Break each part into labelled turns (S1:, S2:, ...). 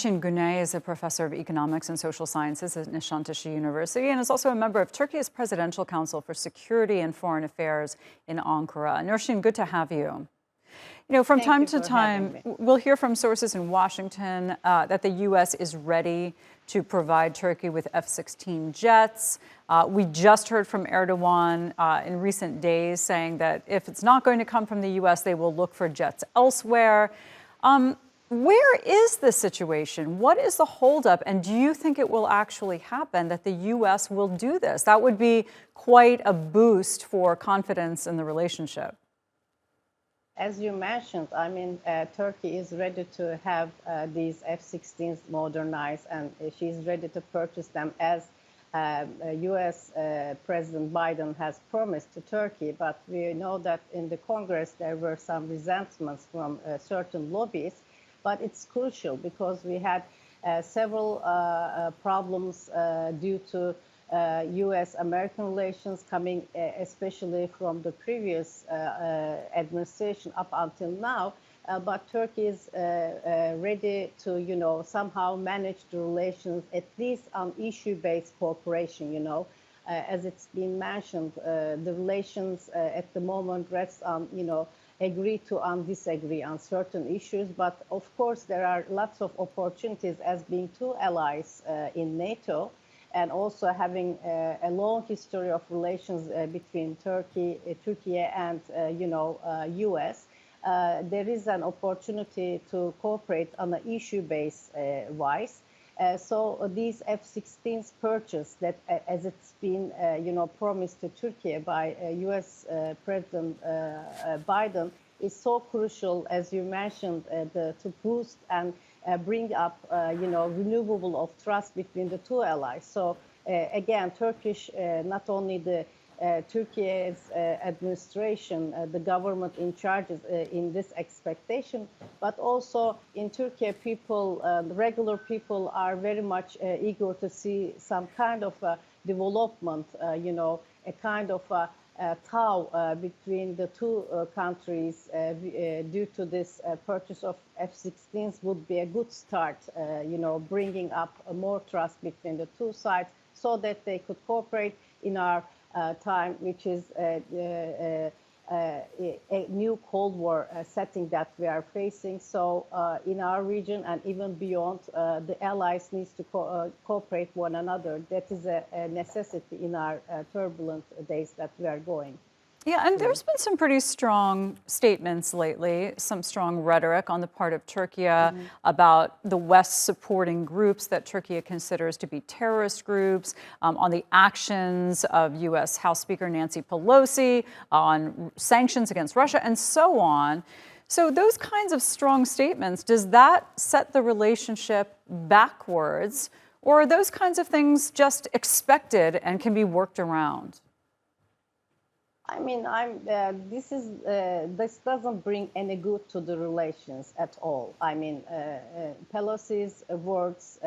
S1: Nursin Guney is a professor of economics and social sciences at Nisantasi University and is also a member of Turkey's Presidential Council for Security and Foreign Affairs in Ankara. Nursin, good to have you. You know, from time to time, we'll hear from sources in Washington that the U.S. is ready to provide Turkey with F-16 jets. We just heard from Erdogan in recent days saying that if it's not going to come from the U.S., they will look for jets elsewhere. Where is the situation? What is the holdup? And do you think it will actually happen that the U.S. will do this? That would be quite a boost for confidence in the relationship.
S2: As you mentioned, I mean, Turkey is ready to have these F-16s modernized, and she's ready to purchase them as U.S. President Biden has promised to Turkey. But we know that in the Congress there were some resentments from certain lobbies. But it's crucial because we had several problems due to U.S.-American relations coming, especially from the previous administration up until now. But Turkey is ready to, somehow manage the relations, at least on issue-based cooperation, as it's been mentioned, the relations at the moment rest on, agree to disagree on certain issues. But of course, there are lots of opportunities as being two allies in NATO, and also having a long history of relations between Turkey and, U.S. There is an opportunity to cooperate on an issue-based wise. So these F-16s purchase that, as it's been, promised to Turkey by U.S. President Biden, is so crucial, as you mentioned, to boost and bring up, renewable of trust between the two allies. So again, Turkish, not only the Turkey's administration, the government in charge in this expectation, but also in Turkey, people, regular people are very much eager to see some kind of development, a kind of thaw between the two countries due to this purchase of F-16s would be a good start, bringing up more trust between the two sides so that they could cooperate in our time, which is a new Cold War setting that we are facing. So in our region and even beyond, the allies need to cooperate one another. That is a necessity in our turbulent days that we are going.
S1: Yeah, and there's been some pretty strong statements lately, some strong rhetoric on the part of Turkey about the West supporting groups that Turkey considers to be terrorist groups, on the actions of U.S. House Speaker Nancy Pelosi, on sanctions against Russia, and so on. So those kinds of strong statements, does that set the relationship backwards, or are those kinds of things just expected and can be worked around?
S2: I mean, this doesn't bring any good to the relations at all. I mean, Pelosi's words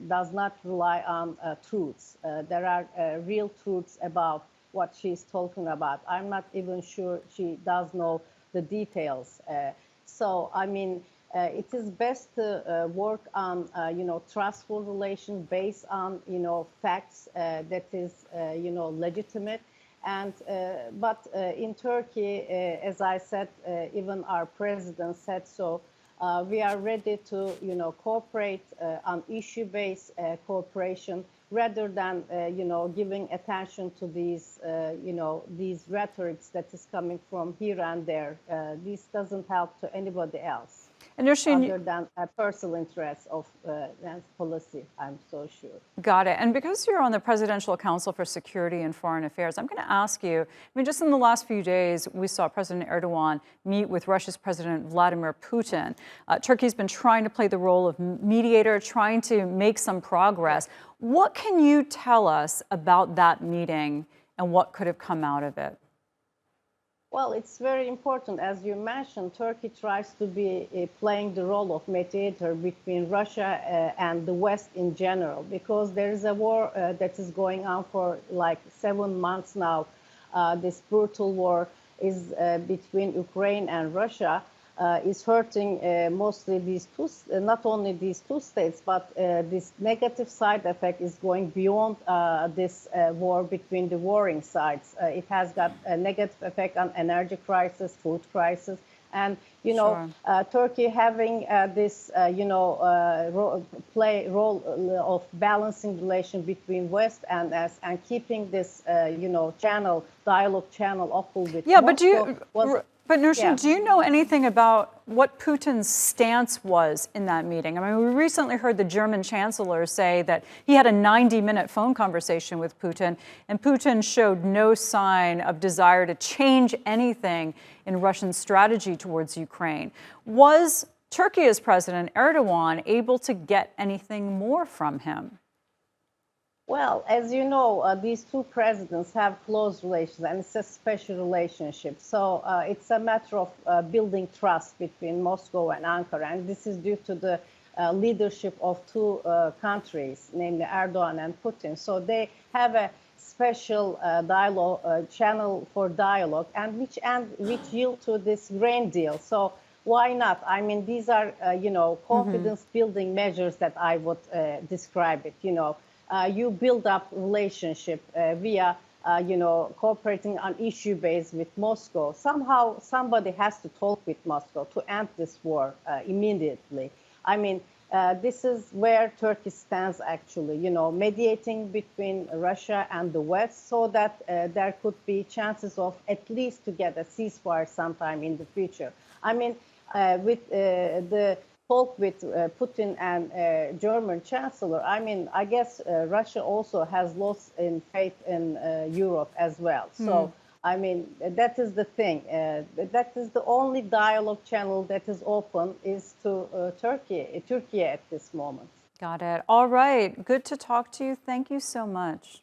S2: does not rely on truths. There are real truths about what she's talking about. I'm not even sure she does know the details. So, I mean, it is best to work on, trustful relations based on, facts that is, legitimate. And but in Turkey, as I said, even our president said so. We are ready to, cooperate on issue-based cooperation rather than, giving attention to these, these rhetorics that is coming from here and there. This doesn't help to anybody else. And other than a personal interest of Nancy Pelosi, I'm so sure.
S1: Got it. And because you're on the Presidential Council for Security and Foreign Affairs, I'm going to ask you, I mean, just in the last few days, we saw President Erdogan meet with Russia's President Vladimir Putin. Turkey's been trying to play the role of mediator, trying to make some progress. What can you tell us about that meeting and what could have come out of it?
S2: Well, it's very important. As you mentioned, Turkey tries to be playing the role of mediator between Russia and the West in general, because there is a war that is going on for like 7 months now. This brutal war is between Ukraine and Russia. is hurting mostly these two, not only these two states, but this negative side effect is going beyond this war between the warring sides. It has got a negative effect on energy crisis, food crisis, and
S1: Sure.
S2: Turkey having this role of balancing relation between West and us, and keeping this dialogue channel open with
S1: Yeah,
S2: Moscow
S1: but Nursin,
S2: yeah.
S1: do you know anything about what Putin's stance was in that meeting? I mean, we recently heard the German chancellor say that he had a 90-minute phone conversation with Putin, and Putin showed no sign of desire to change anything in Russian strategy towards Ukraine. Was Turkey's President Erdogan able to get anything more from him?
S2: Well, as you know, these two presidents have close relations, and it's a special relationship. So it's a matter of building trust between Moscow and Ankara. And this is due to the leadership of two countries, namely Erdogan and Putin. So they have a special dialogue channel for dialogue, and which yield to this grain deal. So why not? I mean, these are confidence building measures that I would describe it. You build up relationship via, cooperating on issue base with Moscow. Somehow, somebody has to talk with Moscow to end this war immediately. I mean, this is where Turkey stands actually, mediating between Russia and the West, so that there could be chances of at least to get a ceasefire sometime in the future. I mean, with the talk with Putin and German Chancellor, I mean, I guess Russia also has lost in faith in Europe as well. So, I mean, that is the thing. That is the only dialogue channel that is open is to Turkey at this moment.
S1: Got it. All right. Good to talk to you. Thank you so much.